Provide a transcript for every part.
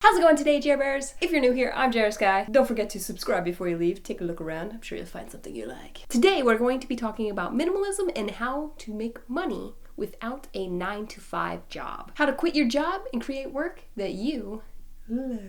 How's it going today, Jer Bears? If you're new here, I'm Jer Sky. Don't forget to subscribe before you leave. Take a look around. I'm sure you'll find something you like. Today, we're going to be talking about minimalism and how to make money without a 9-to-5 job. How to quit your job and create work that you love.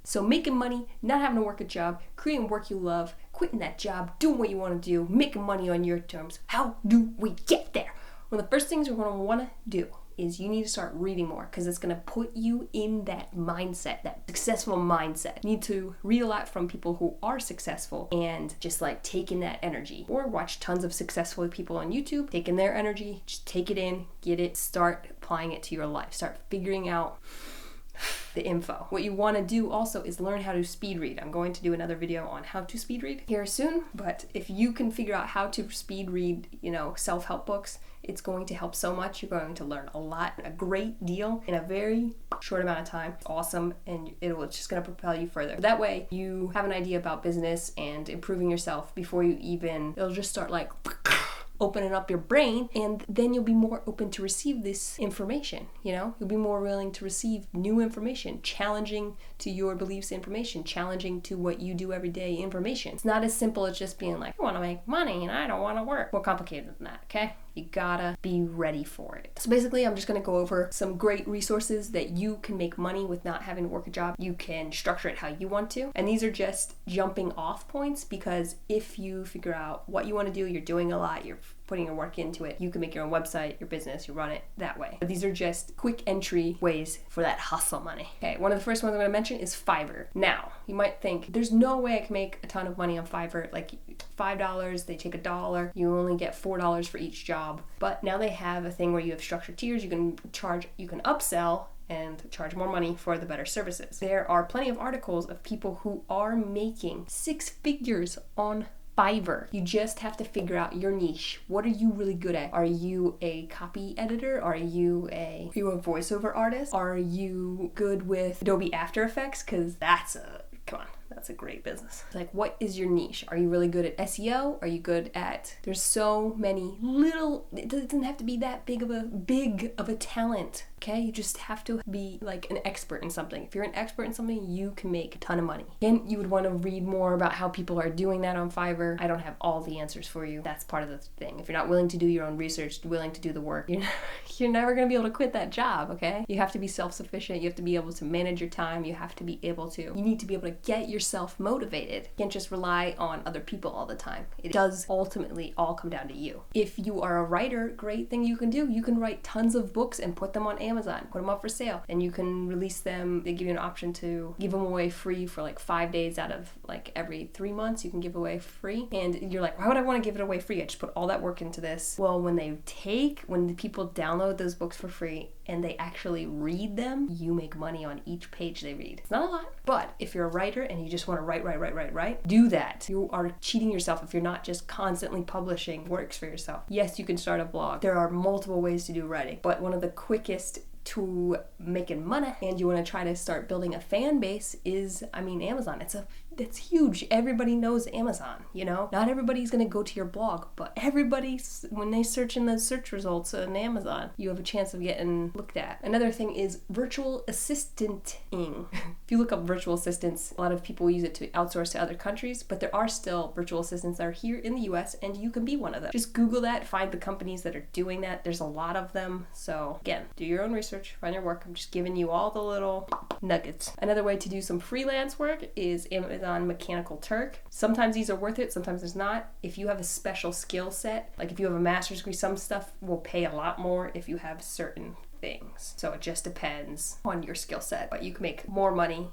So making money, not having to work a job, creating work you love, quitting that job, doing what you want to do, making money on your terms. How do we get there? One of the first things we're going to want to do is you need to start reading more because it's going to put you in that mindset, that successful mindset. You need to read a lot from people who are successful and just like taking that energy, or watch tons of successful people on YouTube, taking their energy, just take it in, get it, start applying it to your life, start figuring out the info. What you want to do also is learn how to speed read. I'm going to do another video on how to speed read here soon, but if you can figure out how to speed read, self-help books, it's going to help so much. You're going to learn a lot, a great deal in a very short amount of time. It's awesome, and it's just going to propel you further. That way, you have an idea about business and improving yourself before it'll just start like opening up your brain, and then you'll be more open to receive this information. You'll be more willing to receive new information, challenging to your beliefs information, challenging to what you do every day information. It's not as simple as just being like, I want to make money and I don't want to work. More complicated than that, okay? You gotta be ready for it. So basically, I'm just gonna go over some great resources that you can make money with not having to work a job. You can structure it how you want to. And these are just jumping off points, because if you figure out what you want to do, you're doing a lot, you're putting your work into it, you can make your own website, your business, you run it that way. But these are just quick entry ways for that hustle money. Okay, one of the first ones I'm gonna mention is Fiverr. Now, you might think, there's no way I can make a ton of money on Fiverr. Like $5, they take $1, you only get $4 for each job. But now they have a thing where you have structured tiers. You can upsell and charge more money for the better services. There are plenty of articles of people who are making 6 figures on Fiverr. You just have to figure out your niche. What are you really good at? Are you a copy editor? Are you a voiceover artist? Are you good with Adobe After Effects? Because that's a great business. Like, what is your niche? Are you really good at SEO? Are you good at, there's so many it doesn't have to be that big of a talent, okay? You just have to be like an expert in something. If you're an expert in something, you can make a ton of money. And you would want to read more about how people are doing that on Fiverr. I don't have all the answers for you. That's part of the thing. If you're not willing to do your own research, willing to do the work, you're never going to be able to quit that job, okay? You have to be self-sufficient. You have to be able to manage your time. You need to be able to get yourself motivated. You can't just rely on other people all the time. It does ultimately all come down to you. If you are a writer, great thing you can do. You can write tons of books and put them on Amazon, put them up for sale, and you can release them. They give you an option to give them away free for like 5 days out of like every 3 months. You can give away free, and you're like, why would I want to give it away free? I just put all that work into this. Well, when the people download those books for free and they actually read them, you make money on each page they read. It's not a lot, but if you're a writer and you just want to write, do that. You are cheating yourself if you're not just constantly publishing works for yourself. Yes, you can start a blog. There are multiple ways to do writing, but one of the quickest to making money, and you want to try to start building a fan base, is Amazon. It's huge. Everybody knows Amazon, Not everybody's going to go to your blog, but everybody, when they search in the search results on Amazon, you have a chance of getting looked at. Another thing is virtual assistanting. If you look up virtual assistants, a lot of people use it to outsource to other countries, but there are still virtual assistants that are here in the US, and you can be one of them. Just Google that, find the companies that are doing that. There's a lot of them. So again, do your own research, find your work. I'm just giving you all the little nuggets. Another way to do some freelance work is Amazon Mechanical Turk. Sometimes these are worth it, sometimes there's not. If you have a special skill set, like if you have a master's degree, some stuff will pay a lot more if you have certain things. So it just depends on your skill set. But you can make more money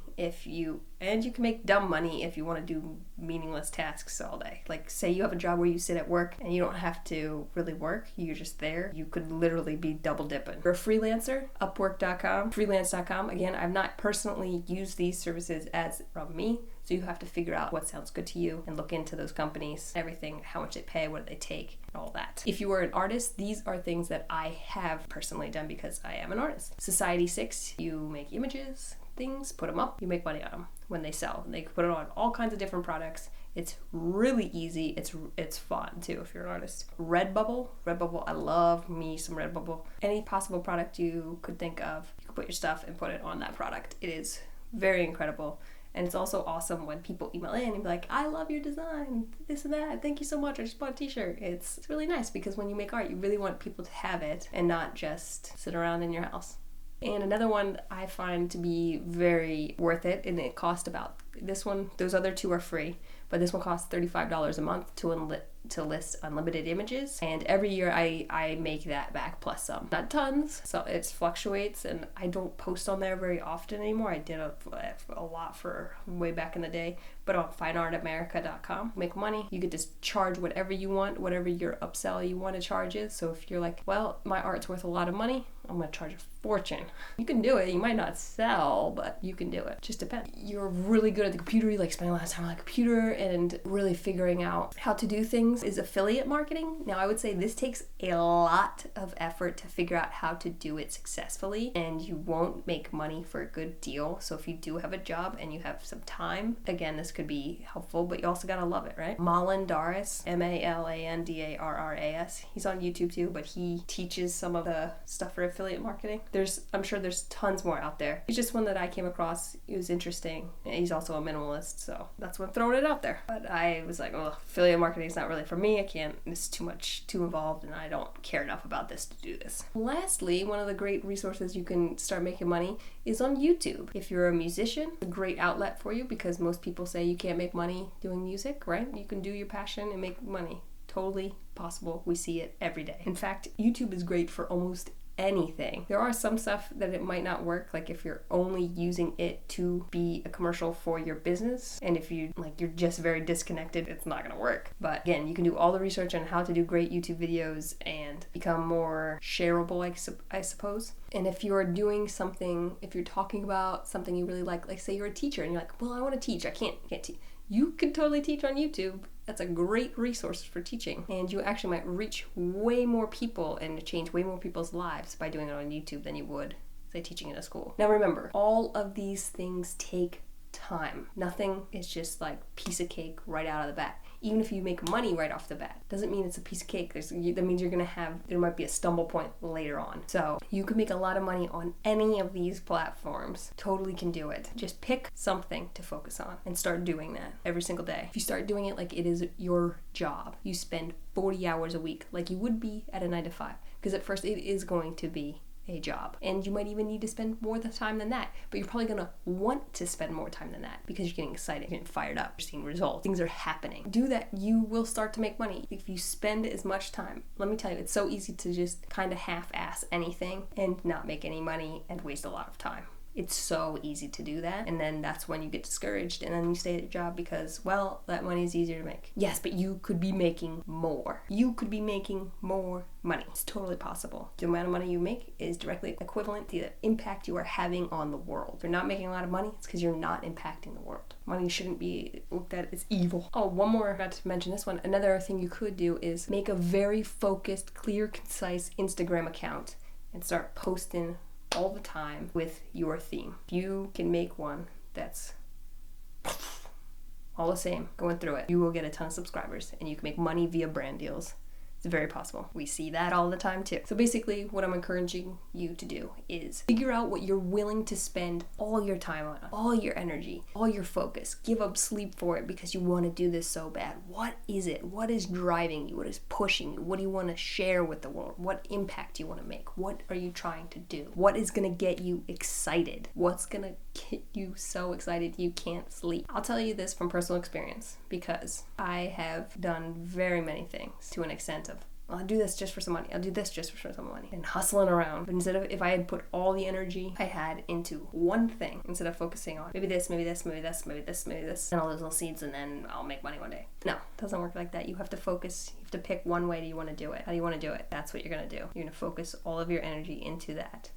you can make dumb money if you want to do meaningless tasks all day. Like, say you have a job where you sit at work and you don't have to really work, you're just there. You could literally be double dipping. You're a freelancer, Upwork.com, freelance.com. Again, I've not personally used these services as from me. So you have to figure out what sounds good to you and look into those companies, everything, how much they pay, what do they take, all that. If you are an artist, these are things that I have personally done because I am an artist. Society 6, you make images, things, put them up, you make money on them when they sell. They put it on all kinds of different products. It's really easy. It's fun too if you're an artist. Redbubble, I love me some Redbubble. Any possible product you could think of, you can put your stuff and put it on that product. It is very incredible. And it's also awesome when people email in and be like, I love your design, this and that, thank you so much, I just bought a t-shirt. It's really nice because when you make art, you really want people to have it and not just sit around in your house. And another one I find to be very worth it, and it cost about, this one, those other two are free, but this one costs $35 a month to list unlimited images, and every year I make that back plus some. Not tons, so it fluctuates, and I don't post on there very often anymore. I did a lot for way back in the day, but on fineartamerica.com, make money. You get to charge whatever you want, whatever your upsell you want to charge is. So if you're like, well, my art's worth a lot of money, I'm gonna charge a fortune. You can do it. You might not sell, but you can do it. Just depends. You're really good at the computer. You like spending a lot of time on the computer and really figuring out how to do things is affiliate marketing. Now, I would say this takes a lot of effort to figure out how to do it successfully, and you won't make money for a good deal. So if you do have a job and you have some time, again, this could be helpful, but you also gotta love it, right? Malandaris, Malandarras. He's on YouTube too, but he teaches some of the stuff for affiliate marketing. I'm sure there's tons more out there. He's just one that I came across. It was interesting. He's also a minimalist, so that's what I'm throwing it out there. But I was like, oh, affiliate marketing is not really for me. I can't, it's too involved, and I don't care enough about this to do this. Lastly, one of the great resources you can start making money is on YouTube. If you're a musician, a great outlet for you, because most people say you can't make money doing music, right? You can do your passion and make money. Totally possible. We see it every day. In fact, YouTube is great for almost anything. There are some stuff that it might not work, like if you're only using it to be a commercial for your business, and if you're just very disconnected, it's not gonna work. But again, you can do all the research on how to do great YouTube videos and become more shareable, I suppose. And if you're doing something, if you're talking about something you really like say you're a teacher and you're like, well, I want to teach, I can't teach. You can totally teach on YouTube. That's a great resource for teaching. And you actually might reach way more people and change way more people's lives by doing it on YouTube than you would, say, teaching in a school. Now remember, all of these things take time. Nothing is just like piece of cake right out of the bat. Even if you make money right off the bat, doesn't mean it's a piece of cake. That means there might be a stumble point later on. So you can make a lot of money on any of these platforms. Totally can do it. Just pick something to focus on and start doing that every single day. If you start doing it like it is your job, you spend 40 hours a week like you would be at a 9-to-5. Because at first it is going to be a job, and you might even need to spend more time than that, but you're probably gonna want to spend more time than that because you're getting excited, you're getting fired up, you're seeing results, things are happening. Do that, you will start to make money if you spend as much time. Let me tell you, it's so easy to just kind of half-ass anything and not make any money and waste a lot of time. It's so easy to do that, and then that's when you get discouraged, and then you stay at your job because, well, that money is easier to make. Yes, but you could be making more. You could be making more money. It's totally possible. The amount of money you make is directly equivalent to the impact you are having on the world. If you're not making a lot of money, it's because you're not impacting the world. Money shouldn't be looked at as evil. Oh, one more, I forgot to mention this one. Another thing you could do is make a very focused, clear, concise Instagram account and start posting all the time with your theme. You can make one that's all the same, going through it. You will get a ton of subscribers and you can make money via brand deals. It's very possible. We see that all the time too. So basically what I'm encouraging you to do is figure out what you're willing to spend all your time on, all your energy, all your focus. Give up sleep for it because you want to do this so bad. What is it? What is driving you? What is pushing you? What do you want to share with the world? What impact do you want to make? What are you trying to do? What is going to get you excited? What's going to get you so excited you can't sleep? I'll tell you this from personal experience because I have done very many things to an extent of, well, I'll do this just for some money. I'll do this just for some money. And hustling around. But instead of, if I had put all the energy I had into one thing, instead of focusing on maybe this, maybe this, maybe this, maybe this, maybe this, and all those little seeds, and then I'll make money one day. No, it doesn't work like that. You have to focus. You have to pick one way you want to do it. How do you want to do it? That's what you're going to do. You're going to focus all of your energy into that.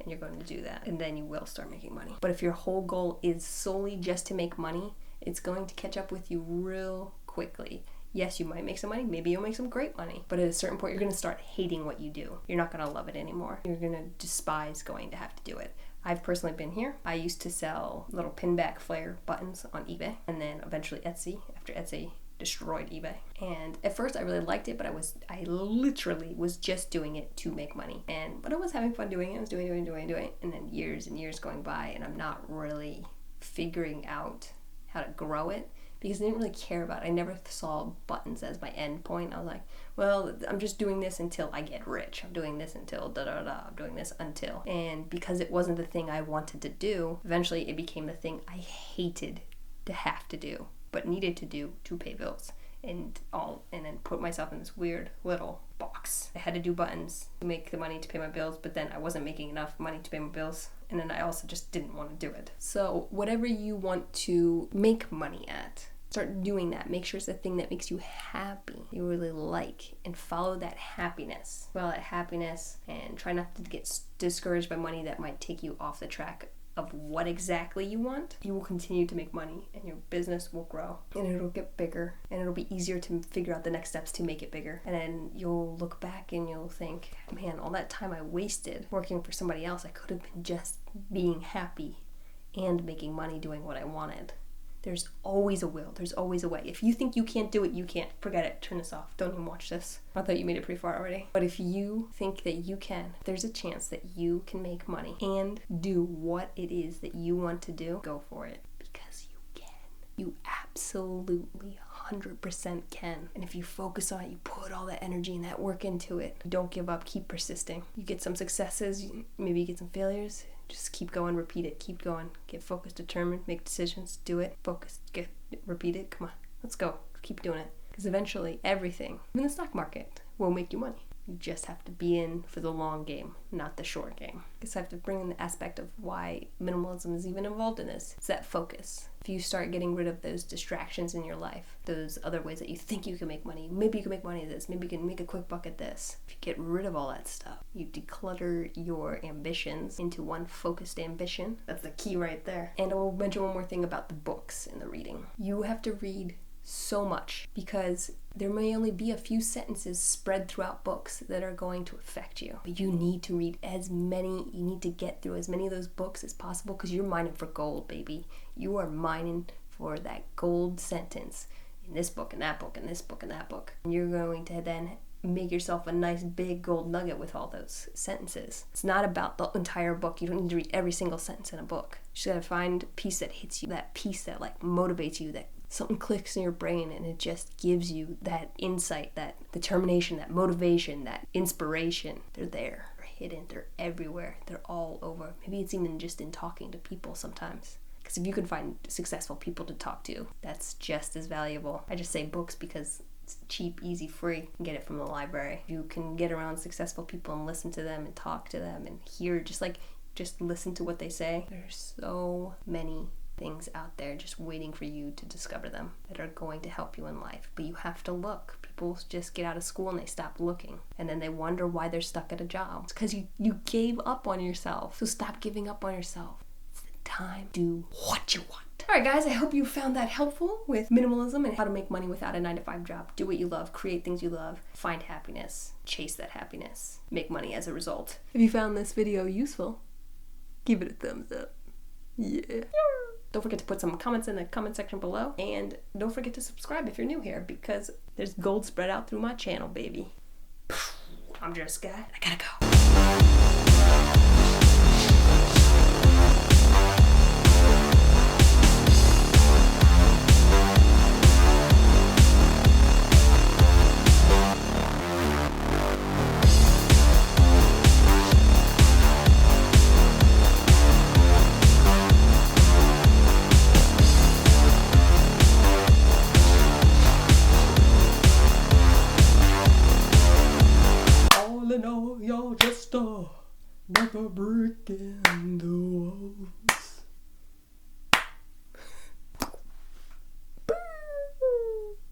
And you're going to do that. And then you will start making money. But if your whole goal is solely just to make money It's going to catch up with you real quickly. Yes, you might make some money. Maybe you'll make some great money. But at a certain point, you're going to start hating what you do. You're not going to love it anymore. You're going to despise going to have to do it. I've personally been here. I used to sell little pinback flare buttons on eBay, and then eventually Etsy, after Etsy destroyed eBay. And at first I really liked it, but I literally was just doing it to make money. But I was having fun doing it. I was doing it. And then years and years going by, and I'm not really figuring out how to grow it because I didn't really care about it. I never saw buttons as my end point. I was like, well, I'm just doing this until I get rich. I'm doing this until I'm doing this until. And because it wasn't the thing I wanted to do, eventually it became the thing I hated to have to do, but needed to do to pay bills and then put myself in this weird little box. I had to do buttons to make the money to pay my bills, but then I wasn't making enough money to pay my bills, and then I also just didn't want to do it. So whatever you want to make money at, start doing that. Make sure it's the thing that makes you happy, you really like, and follow that happiness. Follow that happiness and try not to get discouraged by money that might take you off the track of what exactly you want. You will continue to make money and your business will grow and it'll get bigger and it'll be easier to figure out the next steps to make it bigger. And then you'll look back and you'll think, man, all that time I wasted working for somebody else, I could have been just being happy and making money doing what I wanted. There's always a will. There's always a way. If you think you can't do it, you can't. Forget it. Turn this off. Don't even watch this. I thought you made it pretty far already. But if you think that you can, there's a chance that you can make money and do what it is that you want to do, go for it. Because you can. You absolutely 100% can. And if you focus on it, you put all that energy and that work into it. Don't give up. Keep persisting. You get some successes. Maybe you get some failures. Just keep going, repeat it, keep going. Get focused, determined, make decisions, do it. Focus, repeat it. Come on, let's go. Keep doing it. Because eventually everything, even the stock market, will make you money. You just have to be in for the long game, not the short game. Because I have to bring in the aspect of why minimalism is even involved in this. It's that focus. If you start getting rid of those distractions in your life, those other ways that you think you can make money, maybe you can make money at this, maybe you can make a quick buck at this. If you get rid of all that stuff, you declutter your ambitions into one focused ambition. That's the key right there. And I will mention one more thing about the books and the reading. You have to read so much because there may only be a few sentences spread throughout books that are going to affect you. But you need to read you need to get through as many of those books as possible because you're mining for gold, baby. You are mining for that gold sentence in this book and that book and this book and that book. And you're going to then make yourself a nice big gold nugget with all those sentences. It's not about the entire book. You don't need to read every single sentence in a book. You just gotta find a piece that hits you, that piece that motivates you, that something clicks in your brain and it just gives you that insight, that determination, that motivation, that inspiration. They're there. They're hidden. They're everywhere. They're all over. Maybe it's even just in talking to people sometimes. Because if you can find successful people to talk to, that's just as valuable. I just say books because it's cheap, easy, free. You can get it from the library. You can get around successful people and listen to them and talk to them and hear, just listen to what they say. There's so many things out there just waiting for you to discover them that are going to help you in life. But you have to look. People just get out of school and they stop looking. And then they wonder why they're stuck at a job. It's because you gave up on yourself. So stop giving up on yourself. It's the time to do what you want. Alright guys, I hope you found that helpful with minimalism and how to make money without a 9-to-5 job. Do what you love, create things you love, find happiness, chase that happiness, make money as a result. If you found this video useful, give it a thumbs up. Yeah. Don't forget to put some comments in the comment section below. And don't forget to subscribe if you're new here because there's gold spread out through my channel, baby. I'm just a guy. I gotta go. All in all, y'all just another brick in the wall.